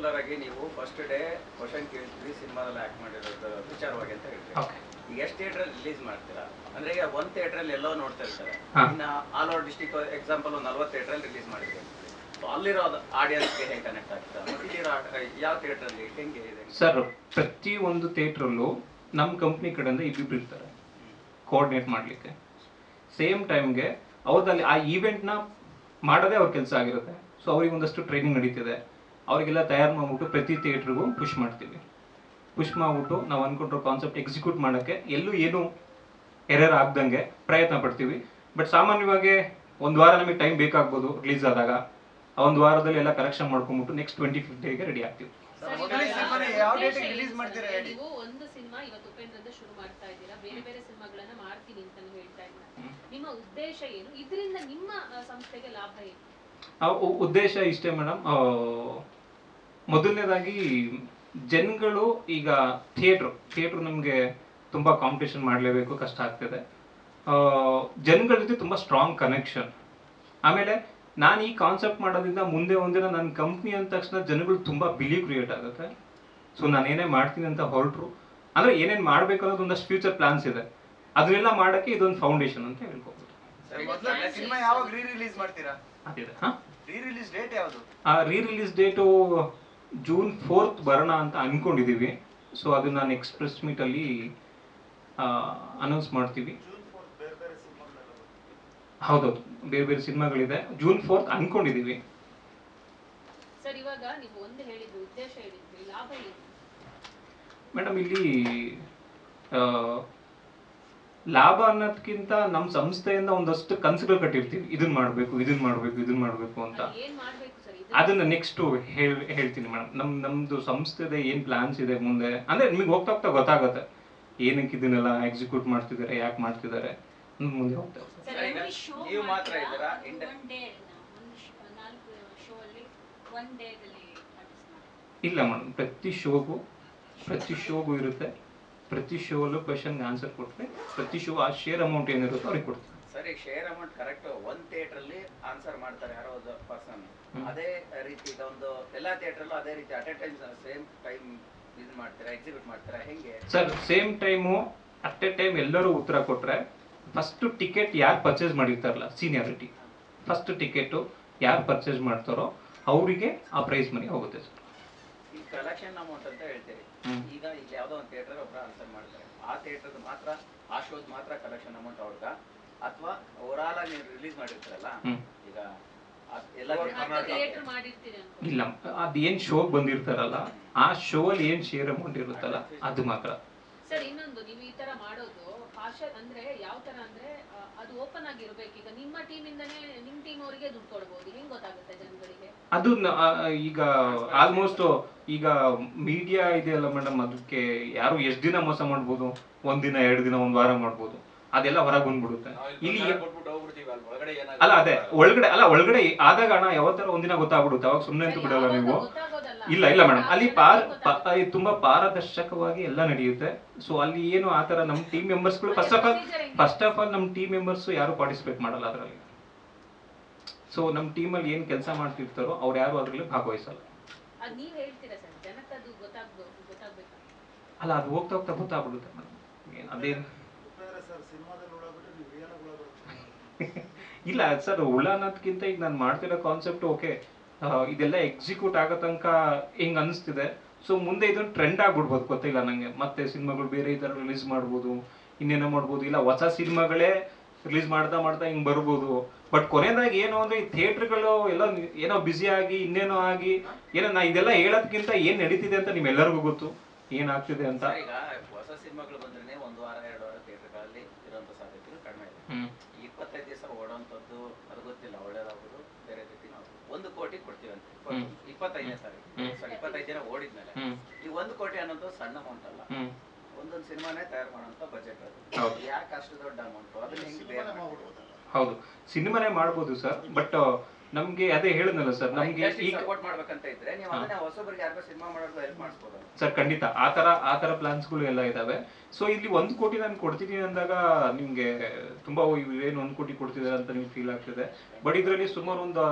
Particular ಆಗಿ ನೀವು first day question ಕೇಳ್ತೀವಿ ಸಿನಿಮಾದಲ್ಲಿ ಆಕ್ಟ್ ಮಾಡಿರೋದು ವಿಚಾರವಾಗಿ ಅಂತ ಹೇಳ್ತೀವಿ. ಈಗ ಎಷ್ಟು ಥಿಯೇಟರ್ ರಿಲೀಸ್ ಮಾಡ್ತೀರಾ ಅಂದ್ರೆ ಈಗ ಒಂದು ಥಿಯೇಟರ್ ಎಲ್ಲೋ ನೋಡ್ತಾ ಇರ್ತಾರೆ, ಇನ್ನು all over district example 40 theatre release ಮಾಡಿದ್ವಿ, ಅಲ್ಲಿರೋ ಆಡಿಯನ್ಸ್ಗೆ ಹೇಗೆ ಕನೆಕ್ಟ್ ಆಗ್ತದೆ, ಇಲ್ಲಿರೋ ಯಾವ ಥಿಯೇಟರ್ ಅಲ್ಲಿ ಹೆಂಗೆ ಇದೆ ಸರ್? ಪ್ರತಿ ಒಂದು ಥಿಯೇಟ್ರಲ್ಲೂ ನಮ್ಮ ಕಂಪ್ನಿ ಕಡೆಯಿಂದ ಇಬ್ಬಿಬ್ರು ಇರ್ತಾರೆ ಕೋಆರ್ಡಿನೇಟ್ ಮಾಡಲಿಕ್ಕೆ. ಸೇಮ್ ಟೈಮ್ಗೆ ಅವ್ರದಲ್ಲಿ ಆ ಈವೆಂಟ್ನ ಮಾಡೋದೇ ಅವ್ರ ಕೆಲಸ ಆಗಿರುತ್ತೆ. ಸೊ ಅವ್ರಿಗೆ ಒಂದಷ್ಟು ಟ್ರೈನಿಂಗ್ ನಡೀತಿದೆ, ಅವರಿಗೆಲ್ಲ ತಯಾರು ಮಾಡಿಬಿಟ್ಟು ಪ್ರತಿ ಥಿಯೇಟ್ರಿಗೂ ಪುಷ್ ಮಾಡ್ತೀವಿ. ಪುಷ್ ಮಾಡಿಬಿಟ್ಟು ನಾವು ಅಂದ್ಕೊಂಡಿರೋ ಕಾನ್ಸೆಪ್ಟ್ ಎಕ್ಸಿಕ್ಯೂಟ್ ಮಾಡೋಕ್ಕೆ ಎಲ್ಲೂ ಏನು ಎರರ್ ಆಗ್ದಂಗೆ ಪ್ರಯತ್ನ ಪಡ್ತೀವಿ. ಬಟ್ ಸಾಮಾನ್ಯವಾಗಿ ಒಂದು ವಾರ ನಮಗೆ ಟೈಮ್ ಬೇಕಾಗ್ಬೋದು ರಿಲೀಸ್ ಆದಾಗ. ಆ ಒಂದು ವಾರದಲ್ಲಿ ಎಲ್ಲ ಕರೆಕ್ಷನ್ ಮಾಡ್ಕೊಂಡ್ಬಿಟ್ಟು ನೆಕ್ಸ್ಟ್ 25th ಡೇಗೆ ರೆಡಿ ಆಗ್ತೀವಿ. ನೀವು ಒಂದು ಸಿನಿಮಾ ಇವತ್ತು ಉಪೇಂದ್ರದಿಂದ ಶುರು ಮಾಡ್ತಾ ಇದ್ದೀರಾ, ಬೇರೆ ಬೇರೆ ಸಿನಿಮಾಗಳನ್ನ ಮಾಡ್ತೀನಿ ಅಂತ ಹೇಳ್ತಾ ಇದ್ದೀರಾ, ನಿಮ್ಮ ಉದ್ದೇಶ ಏನು? ಇದರಿಂದ ನಿಮ್ಮ ಸಂಸ್ಥೆಗೆ ಲಾಭ ಏನು? ಉದ್ದೇಶ ಇಷ್ಟೇ ಮೇಡಮ್. ಮೊದಲನೇದಾಗಿ ಜನಗಳು ಈಗ ಥಿಯೇಟ್ರು ನಮಗೆ ತುಂಬ ಕಾಂಪಿಟೇಷನ್ ಮಾಡಲೇಬೇಕು, ಕಷ್ಟ ಆಗ್ತಿದೆ. ಜನಗಳ ಜೊತೆ ತುಂಬ ಸ್ಟ್ರಾಂಗ್ ಕನೆಕ್ಷನ್. ಆಮೇಲೆ ನಾನು ಈ ಕಾನ್ಸೆಪ್ಟ್ ಮಾಡೋದ್ರಿಂದ ಮುಂದೆ ಒಂದಿನ ನನ್ನ ಕಂಪ್ನಿ ಅಂದ ತಕ್ಷಣ ಜನಗಳು ತುಂಬ ಬಿಲೀವ್ ಕ್ರಿಯೇಟ್ ಆಗುತ್ತೆ. ಸೊ ನಾನು ಏನೇ ಮಾಡ್ತೀನಿ ಅಂತ ಹೊರಟರು ಅಂದರೆ ಏನೇನು ಮಾಡಬೇಕು ಅನ್ನೋದು ಒಂದಷ್ಟು ಫ್ಯೂಚರ್ ಪ್ಲಾನ್ಸ್ ಇದೆ. ಅದನ್ನೆಲ್ಲ ಮಾಡೋಕ್ಕೆ ಇದೊಂದು ಫೌಂಡೇಶನ್ ಅಂತ ಹೇಳ್ಕೊಬೋದು. ರೀ ರಿಲೀಸ್ ಡೇಟು June 4th ಬರೋಣ ಅಂತ ಅನ್ಕೊಂಡಿದ್ದೀವಿ. ಸೊ ಅದನ್ನ ನೆಕ್ಸ್ಟ್ ಪ್ರೆಸ್ ಮೀಟಲ್ಲಿ ಅನೌನ್ಸ್ ಮಾಡ್ತೀವಿ. ಹೌದೌದು, ಬೇರೆ ಬೇರೆ ಸಿನಿಮಾಗಳಿದೆ. June 4th ಅನ್ಕೊಂಡಿದ್ದೀವಿ. ಸರ್, ಇವಾಗ ನೀವು ಒಂದು ಹೇಳಿದ್ರು, ಉದ್ದೇಶ ಹೇಳಿದ್ರಿ, ಲಾಭ ಏನು ಮೇಡಮ್? ಇಲ್ಲಿ ಲಾಭ ಅನ್ನೋದಕ್ಕಿಂತ ನಮ್ಮ ಸಂಸ್ಥೆಯಿಂದ ಒಂದಷ್ಟು ಕನಸುಗಳು ಕಟ್ಟಿರ್ತೀವಿ, ಇದನ್ನ ಮಾಡಬೇಕು ಅಂತ. ಅದನ್ನ ನೆಕ್ಸ್ಟ್ ಹೇಳ್ತೀನಿ ಮೇಡಮ್. ನಮ್ದು ಸಂಸ್ಥೆದ ಏನ್ ಪ್ಲಾನ್ಸ್ ಇದೆ ಮುಂದೆ ಅಂದ್ರೆ ನಿಮಗೆ ಹೋಗ್ತಾ ಹೋಗ್ತಾ ಗೊತ್ತಾಗುತ್ತೆ ಏನಕ್ಕೆ ಇದನ್ನೆಲ್ಲ ಎಕ್ಸಿಕ್ಯೂಟ್ ಮಾಡ್ತಿದ್ದಾರೆ, ಯಾಕೆ ಮಾಡ್ತಿದ್ದಾರೆ ಮುಂದೆ ಹೋಗ್ತಾ. ಇಲ್ಲ ಮೇಡಮ್, ಪ್ರತಿ ಶೋಗೂ ಇರುತ್ತೆ. ಪ್ರತಿ ಶೋಲ್ಲೂ ಕ್ವೆಶನ್ಗೆ ಆನ್ಸರ್ ಕೊಟ್ಟರೆ ಪ್ರತಿ ಶೋ ಆ ಶೇರ್ ಅಮೌಂಟ್ ಏನಿರುತ್ತೋ ಅವ್ರಿಗೆ ಕೊಡ್ತೀವಿ. ಸರಿ, ಶೇರ್ ಅಮೌಂಟ್ ಕರೆಕ್ಟ್ ಒಂದು ಥಿಯೇಟರ್ ಅಲ್ಲಿ ಆನ್ಸರ್ ಮಾಡ್ತಾರೆ ಯಾರೋ ಒಂದು ಪರ್ಸನ್, ಅದೇ ರೀತಿ ಒಂದು ಎಲ್ಲಾ ಥಿಯೇಟರ್ ಅದೇ ರೀತಿ at A time same time ಇದು ಮಾಡ್ತಾರೆ, ಎಕ್ಸಿಕ್ಯೂಟ್ ಮಾಡ್ತಾರೆ, ಹೆಂಗೆ sir? Same time at A time ಎಲ್ಲರೂ ಉತ್ತರ ಕೊಟ್ರೆ ಫಸ್ಟ್ ಟಿಕೆಟ್ ಯಾರು ಪರ್ಚೇಸ್ ಮಾಡಿರ್ತಾರಲ್ಲ, ಸೀನಿಯಾರಿಟಿ, ಫಸ್ಟ್ ಟಿಕೆಟು ಯಾರು ಪರ್ಚೇಸ್ ಮಾಡ್ತಾರೋ ಅವರಿಗೆ ಆ ಪ್ರೈಸ್ ಮನಿ ಹೋಗುತ್ತೆ ಸರ್. ಈ ಕಲೆಕ್ಷನ್ ಅಮೌಂಟ್ ಅಂತ ಹೇಳ್ತೀರಿ. ಈಗ ಇಲ್ಲಿ ಯಾವುದೋ ಒಂದು ಥಿಯೇಟರ್ ಒಬ್ಬರು ಆನ್ಸರ್ ಮಾಡ್ತಾರೆ, ಆ ಥಿಯೇಟರ್ ಮಾತ್ರ ಆ ಶೋದ್ ಮಾತ್ರ ಕಲೆಕ್ಷನ್ ಅಮೌಂಟ್ ಅವ್ರಗ, ಅಥವಾ ಓವರಾಲ್ ಆಗಿ ನೀವು ರಿಲೀಸ್ ಮಾಡಿರ್ತೀರಲ್ಲ, ಈಗ ಇಲ್ಲ, ಅದೇನ್ ಶೋ ಬಂದಿರ್ತಾರಲ್ಲ ಆ ಶೋ ಅಲ್ಲಿ ಏನ್ ಶೇರ್ ಅಮೌಂಟ್ ಇರುತ್ತಲ್ಲ ಅದು ಮಾತ್ರ. ಸರ್, ಇನ್ನೊಂದು, ನೀವು ಈ ತರ ಮಾಡೋದು ಪಾರ್ಷಲ್ ಅಂದ್ರೆ ಯಾವ ತರ ಅಂದ್ರೆ ಅದು ಓಪನ್ ಆಗಿರ್ಬೇಕು. ಈಗ ನಿಮ್ಮ ಟೀಮ್ ಇಂದಾನೆ ನಿಮ್ ಟೀಮ್ ಅವರಿಗೆ ದುಡ್ಡು ಕೊಡಬಹುದು, ಹೆಂಗ್ ಗೊತ್ತಾಗುತ್ತೆ ಜನಗಳಿಗೆ? ಅದು ಈಗ ಆಲ್ಮೋಸ್ಟ್ ಈಗ ಮೀಡಿಯಾ ಇದೆಯಲ್ಲ ಮೇಡಮ್, ಅದಕ್ಕೆ ಯಾರು ಎಷ್ಟು ದಿನ ಮೋಸ ಮಾಡ್ಬೋದು, ಒಂದಿನ 2 ದಿನ 1 ವಾರ ಮಾಡ್ಬೋದು, ಅದೆಲ್ಲ ಹೊರಗೆ ಬಂದ್ಬಿಡುತ್ತೆ. ಇಲ್ಲಿ ಅಲ್ಲ, ಅದೇ ಒಳಗಡೆ ಆದಾಗ ಹಣ ಯಾವತ್ತರ ಒಂದಿನ ಗೊತ್ತಾಗ್ಬಿಡುತ್ತೆ, ಅವಾಗ ಸುಮ್ಮನೆ ಅಂತೂ ಬಿಡಲ್ಲ ನೀವು. ಇಲ್ಲ ಮೇಡಮ್, ಅಲ್ಲಿ ತುಂಬಾ ಪಾರದರ್ಶಕವಾಗಿ ಎಲ್ಲ ನಡೆಯುತ್ತೆ. ಸೊ ಅಲ್ಲಿ ಏನು ಆತರ ನಮ್ಮ ಟೀಮ್ ಮೆಂಬರ್ಸ್ಗಳು ಫಸ್ಟ್ ಆಫ್ ಆಲ್ ನಮ್ಮ ಟೀಮ್ ಮೆಂಬರ್ಸ್ ಯಾರು ಪಾರ್ಟಿಸಿಪೇಟ್ ಮಾಡಲ್ಲ ಅದರಲ್ಲಿ. ಸೊ ನಮ್ಮ ಟೀಮಲ್ಲಿ ಏನು ಕೆಲಸ ಮಾಡ್ತಿರ್ತಾರೋ ಅವ್ರು ಯಾರು ಅದರಲ್ಲಿ ಭಾಗವಹಿಸಲ್ಲ. ಅಲ್ಲ, ಅದು ಹೋಗ್ತಾ ಹೋಗ್ತಾ ಗೊತ್ತಾಗ್ಬಿಡುತ್ತೆ ಮೇಡಮ್. ಅದೇನು ಇಲ್ಲ ಸರ್, ಹುಳ ಅನ್ನೋದಕ್ಕಿಂತ ಈಗ ನಾನು ಮಾಡ್ತಿರೋ ಕಾನ್ಸೆಪ್ಟ್ ಓಕೆ, ಇದೆಲ್ಲ ಎಕ್ಸಿಕ್ಯೂಟ್ ಆಗೋ ತನಕ ಹಿಂಗೆ ಅನಿಸ್ತಿದೆ. ಸೊ ಮುಂದೆ ಇದೊಂದು ಟ್ರೆಂಡ್ ಆಗ್ಬಿಡ್ಬೋದು, ಗೊತ್ತಿಲ್ಲ ನನಗೆ. ಮತ್ತೆ ಸಿನಿಮಾಗಳು ಬೇರೆ ಈ ಥರ ರಿಲೀಸ್ ಮಾಡ್ಬೋದು, ಇನ್ನೇನೋ ಮಾಡ್ಬೋದು, ಇಲ್ಲ ಹೊಸ ಸಿನಿಮಾಗಳೇ ರಿಲೀಸ್ ಮಾಡ್ತಾ ಹಿಂಗೆ ಬರ್ಬೋದು. ಬಟ್ ಕೊನೆಯದಾಗಿ ಏನು ಅಂದರೆ ಈ ಥಿಯೇಟ್ರ್ಗಳು ಎಲ್ಲ ಏನೋ ಬ್ಯುಸಿ ಆಗಿ ಇನ್ನೇನೋ ಆಗಿ ಏನೋ ಇದೆಲ್ಲ ಹೇಳೋದಕ್ಕಿಂತ ಏನು ನಡೀತಿದೆ ಅಂತ ನಿಮ್ಮೆಲ್ಲರಿಗೂ ಗೊತ್ತು ಏನಾಗ್ತಿದೆ ಅಂತ. ಈಗ ಹೊಸ ಸಿನಿಮಾಗಳು ಬಂದ್ರೆ 1 ವಾರ 2 ವಾರ ಥಿಯೇಟರ್ಗಳಲ್ಲಿ ಇರುವಂಥ ಸಾಧ್ಯತೆಗಳು ಕಡಿಮೆ ಇದೆ. 25 ದಿವಸ ಓಡೋಂಥದ್ದು ಅದು ಗೊತ್ತಿಲ್ಲ, ಒಳ್ಳೇದಾಗೋದು ಬೇರೆ ರೀತಿ. ನಾವು 1 ಕೋಟಿ ಕೊಡ್ತೀವಿ ಅಂತ 25ನೇ ತಾರೀಕು, 25 ದಿನ ಓಡಿದ್ಮೇಲೆ ಈ 1 ಕೋಟಿ ಅನ್ನೋದು ಸಣ್ಣ ಅಮೌಂಟ್ ಅಲ್ಲ, ಒಂದೊಂದು ಸಿನಿಮಾನೇ ತಯಾರು ಮಾಡೋಂಥ ಬಜೆಟ್ ಅದು. ಯಾಕೆ ಅಷ್ಟು ದೊಡ್ಡ ಅಮೌಂಟ್? ಅದನ್ನ ಹೆಂಗೆ ಬೇರೆ ಮಾಡ್ಬೋದು? ಹೌದು, ಸಿನಿಮಾನೇ ಮಾಡ್ಬೋದು ಸರ್. ಬಟ್ ನಮ್ಗೆ ಅದೇ ಹೇಳಿದ್ನಲ್ಲ ಸರ್, ನಮ್ಗೆ ಈಗ ಸಪೋರ್ಟ್ ಮಾಡ್ಬೇಕಂತ ಇದ್ರೆ ನೀವು ಅದನ್ನ ಹೊಸಬರಿಗೆ ಯಾರಿಗೂ ಸಿನಿಮಾ ಮಾಡೋದು ಹೆಲ್ಪ್ ಮಾಡಿಸ್ಬೋದು ಸರ್. ಖಂಡಿತ ಆ ತರ ಪ್ಲಾನ್ಸ್ಗಳು ಎಲ್ಲ ಇದಾವೆ. ಸೊ ಇಲ್ಲಿ 1 ಕೋಟಿ ನಾನು ಕೊಡ್ತೀನಿ ಅಂದಾಗ ನಿಮ್ಗೆ ತುಂಬಾ ಏನು 1 ಕೋಟಿ ಕೊಡ್ತಿದ್ದಾರೆ ಅಂತ ನಿಮ್ಗೆ ಫೀಲ್ ಆಗ್ತಿದೆ. ಬಟ್ ಇದರಲ್ಲಿ ಸುಮಾರು ಒಂದು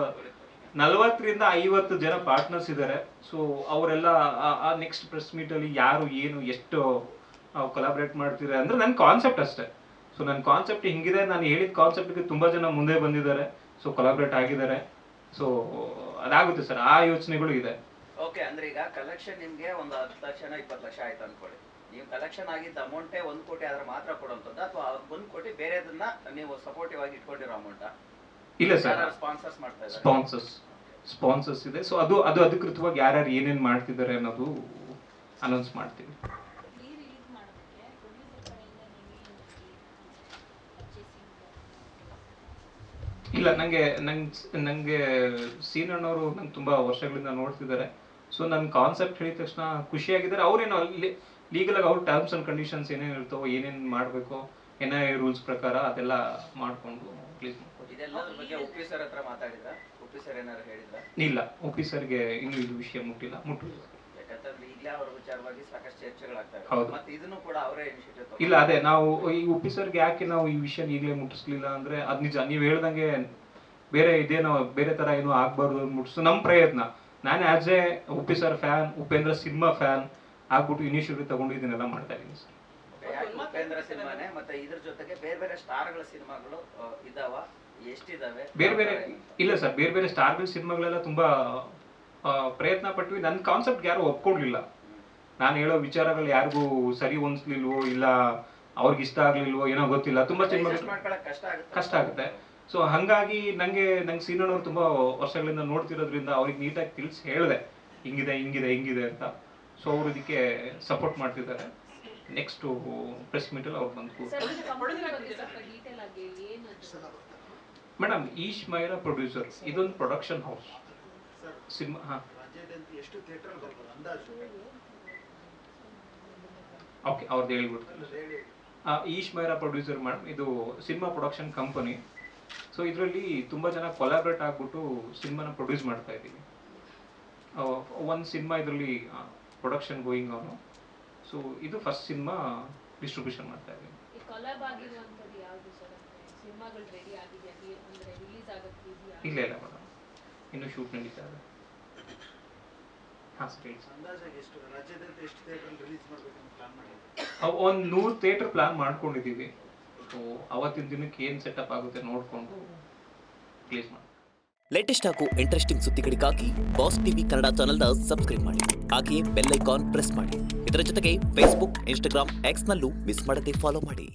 40ರಿಂದ 50 ಜನ ಪಾರ್ಟ್ನರ್ಸ್ ಇದ್ದಾರೆ. ಸೊ ಅವರೆಲ್ಲ ನೆಕ್ಸ್ಟ್ ಪ್ರೆಸ್ ಮೀಟಲ್ಲಿ ಯಾರು ಏನು ಎಷ್ಟು ಕೊಲಾಬ್ರೇಟ್ ಮಾಡ್ತಿದ್ದಾರೆ ಅಂದರೆ ನನ್ನ ಕಾನ್ಸೆಪ್ಟ್ ಅಷ್ಟೇ. ಸೊ ನನ್ನ ಕಾನ್ಸೆಪ್ಟ್ ಹಿಂಗಿದೆ, ನಾನು ಹೇಳಿದ ಕಾನ್ಸೆಪ್ಟ್ಗೆ ತುಂಬ ಜನ ಮುಂದೆ ಬಂದಿದ್ದಾರೆ, ಸೊ ಕೊಲಾಬ್ರೇಟ್ ಆಗಿದ್ದಾರೆ. ಸೊ ಅದಾಗುತ್ತೆ ಸರ್, ಆ ಯೋಚನೆಗಳು ಇದೆ. ಓಕೆ, ಅಂದ್ರೆ ಈಗ ಕಲೆಕ್ಷನ್ ನಿಮ್ಗೆ ಒಂದು 10 ಲಕ್ಷ 20 ಲಕ್ಷ ಆಯ್ತು ಅನ್ಕೊಳ್ಳಿ, ನೀವು ಕಲೆಕ್ಷನ್ ಆಗಿದ್ದ ಅಮೌಂಟೇ 1 ಕೋಟಿ ಆದ್ರೆ ಮಾತ್ರ ಕೊಡುವಂಥದ್ದು, ಅಥವಾ 1 ಕೋಟಿ ಬೇರೆದನ್ನ ನೀವು ಸಪೋರ್ಟಿವ್ ಆಗಿ ಇಟ್ಕೊಂಡಿರೋ ಅಮೌಂಟ್? ಇಲ್ಲ ಸರ್, ಸ್ಪಾನ್ಸರ್ಸ್ ಮಾಡ್ತಾ ಇದ್ದಾರೆ, ಸ್ಪಾನ್ಸರ್ಸ್ ಇದೆ. ಸೊ ಅದು ಅಧಿಕೃತವಾಗಿ ಯಾರ್ಯಾರು ಏನೇನು ಮಾಡ್ತಿದ್ದಾರೆ ಅನ್ನೋದು ಅನೌನ್ಸ್ ಮಾಡ್ತೀವಿ. ಇಲ್ಲ, ನಂಗೆ ಸೀನಣ್ಣವರು ನಂಗೆ ತುಂಬ ವರ್ಷಗಳಿಂದ ನೋಡ್ತಿದ್ದಾರೆ. ಸೊ ನನ್ನ ಕಾನ್ಸೆಪ್ಟ್ ಹೇಳಿದ ತಕ್ಷಣ ಖುಷಿಯಾಗಿದ್ದಾರೆ. ಅವ್ರೇನು ಲೀಗಲಾಗಿ ಅವ್ರ ಟರ್ಮ್ಸ್ ಆ್ಯಂಡ್ ಕಂಡೀಷನ್ಸ್ ಏನೇನು ಇರ್ತಾವೋ, ಏನೇನು ಮಾಡಬೇಕು NIA ರೂಲ್ಸ್ ಪ್ರಕಾರ ಅದೆಲ್ಲ ಮಾಡಿಕೊಂಡು ಪ್ಲೀಸ್ ಮಾಡ್ಕೊಡಿ. ಇದೆಲ್ಲದ್ರ ಬಗ್ಗೆ ಉಪ್ಪಿ ಸರ್ ಹತ್ರ ಮಾತಾಡಿದ್ರಾ? ಉಪ್ಪಿ ಸರ್ ಏನಾದ್ರು ಹೇಳಿದ್ರಾ? ಇಲ್ಲ, ಉಪ್ಪಿ ಸರ್ಗೆ ಇನ್ನೂ ಇದು ವಿಷಯ ಮುಟ್ಟಿಲ್ಲ. ಯಾಕಂತಂದ್ರೆ ಈಗಲೇ ಅವ್ರ ವಿಚಾರವಾಗಿ ಸಾಕಷ್ಟು ಚರ್ಚೆಗಳಾಗ್ತವೆ. ಹೌದು. ಮತ್ತೆ ಇದನ್ನು ಕೂಡ ಅವರೇ ಇನಿಷಿಯೇಟಿವ್ ಇಲ್ಲ, ಅದೇ ನಾವು ಈ ಉಪ್ಪಿ ಸರ್ಗೆ ಯಾಕೆ ನಾವು ಈ ವಿಷಯ ಈಗಲೇ ಮುಟ್ಟಿಸ್ಲಿಲ್ಲ ಅಂದ್ರೆ ಅದು ನಿಜ, ನೀವು ಹೇಳ್ದಂಗೆ ಬೇರೆ ತರ ಏನೋ ಆಗ್ಬಾರ್ದು ಮುಟ್ಟಿಸು ನಮ್ಮ ಪ್ರಯತ್ನ. ನಾನು as A Uppi sir fan, Upendra cinema fan ಆಗ್ಬಿಟ್ಟು ಇನಿಷಿಯೇಟಿವ್ ತಗೊಂಡು ಇದನ್ನೆಲ್ಲ ಮಾಡ್ತಾ ಇದ್ದೀನಿ ಸರ್. ಉಪೇಂದ್ರ ಸಿನಿಮಾನೇ, ಮತ್ತೆ ಇದ್ರ ಜೊತೆಗೆ ಬೇರೆ ಬೇರೆ ಸ್ಟಾರ್ಗಳ ಸಿನಿಮಾಗಳು ಇದಾವ? ಎಷ್ಟಿದಾವೆ? ಬೇರೆ ಇಲ್ಲ ಸರ್, ಬೇರೆ ಸ್ಟಾರ್ಗಳ ಸಿನಿಮಾಗಳೆಲ್ಲ ತುಂಬಾ ಪ್ರಯತ್ನ ಪಟ್ವಿ. ನನ್ನ ಕಾನ್ಸೆಪ್ಟ್ ಯಾರು ಒಪ್ಕೊಡ್ಲಿಲ್ಲ. ನಾನು ಹೇಳೋ ವಿಚಾರಗಳು ಯಾರಿಗೂ ಸರಿ ಹೊಂದಿಸ್ಲಿಲ್ವೋ, ಇಲ್ಲ ಅವ್ರಿಗೆ ಇಷ್ಟ ಆಗ್ಲಿಲ್ವೋ, ಏನೋ ಗೊತ್ತಿಲ್ಲ. ತುಂಬಾ ಸಿನಿಮಾಗಳು ಕಷ್ಟ ಆಗುತ್ತೆ. ಸೊ ಹಂಗಾಗಿ ನಂಗೆ ಸೀನಣ್ಣವ್ರು ತುಂಬಾ ವರ್ಷಗಳಿಂದ ನೋಡ್ತಿರೋದ್ರಿಂದ ಅವ್ರಿಗೆ ನೀಟಾಗಿ ತಿಳಿಸಿ ಹೇಳಿದೆ ಹಿಂಗಿದೆ ಅಂತ. ಸೊ ಅವ್ರು ಇದಕ್ಕೆ ಸಪೋರ್ಟ್ ಮಾಡ್ತಿದ್ದಾರೆ. ನೆಕ್ಸ್ಟ್ ಪ್ರೆಸ್ ಮೀಟಲ್ಲಿ ಅವ್ರು ಬಂದು ಮೇಡಮ್, ಈಶ್ ಮೈರಾ ಪ್ರೊಡ್ಯೂಸರ್, ಇದೊಂದು ಪ್ರೊಡಕ್ಷನ್ ಹೌಸ್ ಸಿನಿಮಾ. ಓಕೆ, ಅವ್ರದ್ದು ಹೇಳ್ಬಿಡ್ತಾರೆ. ಈಶ್ ಮೈರಾ ಪ್ರೊಡ್ಯೂಸರ್ ಮೇಡಮ್, ಇದು ಸಿನಿಮಾ ಪ್ರೊಡಕ್ಷನ್ ಕಂಪನಿ. ಸೊ ಇದರಲ್ಲಿ ತುಂಬ ಜನ ಕೊಲಾಬ್ರೇಟ್ ಆಗ್ಬಿಟ್ಟು ಸಿನಿಮಾನ ಪ್ರೊಡ್ಯೂಸ್ ಮಾಡ್ತಾ ಇದ್ದೀವಿ. ಒಂದು ಸಿನಿಮಾ ಇದರಲ್ಲಿ ಪ್ರೊಡಕ್ಷನ್ ಗೋಯಿಂಗ್ ಅವನು. ಸೊ ಇದು ಫಸ್ಟ್ ಸಿನಿಮಾ ಡಿಸ್ಟ್ರಿಬ್ಯೂಷನ್ ಮಾಡ್ತಾ ಇದ್ದೀವಿ. ಇಲ್ಲ ಮೇಡಮ್, ಇನ್ನು ಶೂಟ್ ನಡೀತಾ ಇದೆ. ಒಂದು 100 ಥಿಯೇಟರ್ ಪ್ಲಾನ್ ಮಾಡ್ಕೊಂಡಿದ್ದೀವಿ. ಸೊ ಅವತ್ತಿನ ದಿನಕ್ಕೆ ಏನು ಸೆಟಪ್ ಆಗುತ್ತೆ ನೋಡಿಕೊಂಡು ಪ್ಲೇಸ್ ಮಾಡಿ. ಲೇಟೆಸ್ಟ್ ಹಾಗೂ ಇಂಟ್ರೆಸ್ಟಿಂಗ್ ಸುದ್ದಿಗಳಿಗಾಗಿ ಬಾಸ್ ಟಿವಿ ಕನ್ನಡ ಚಾನೆಲ್ನ ಸಬ್ಸ್ಕ್ರೈಬ್ ಮಾಡಿ. ಹಾಗೆಯೇ ಬೆಲ್ ಐಕಾನ್ ಪ್ರೆಸ್ ಮಾಡಿ. ಇದರ ಜೊತೆಗೆ ಫೇಸ್ಬುಕ್, ಇನ್ಸ್ಟಾಗ್ರಾಮ್, ಎಕ್ಸ್ನಲ್ಲೂ ಮಿಸ್ ಮಾಡದೆ ಫಾಲೋ ಮಾಡಿ.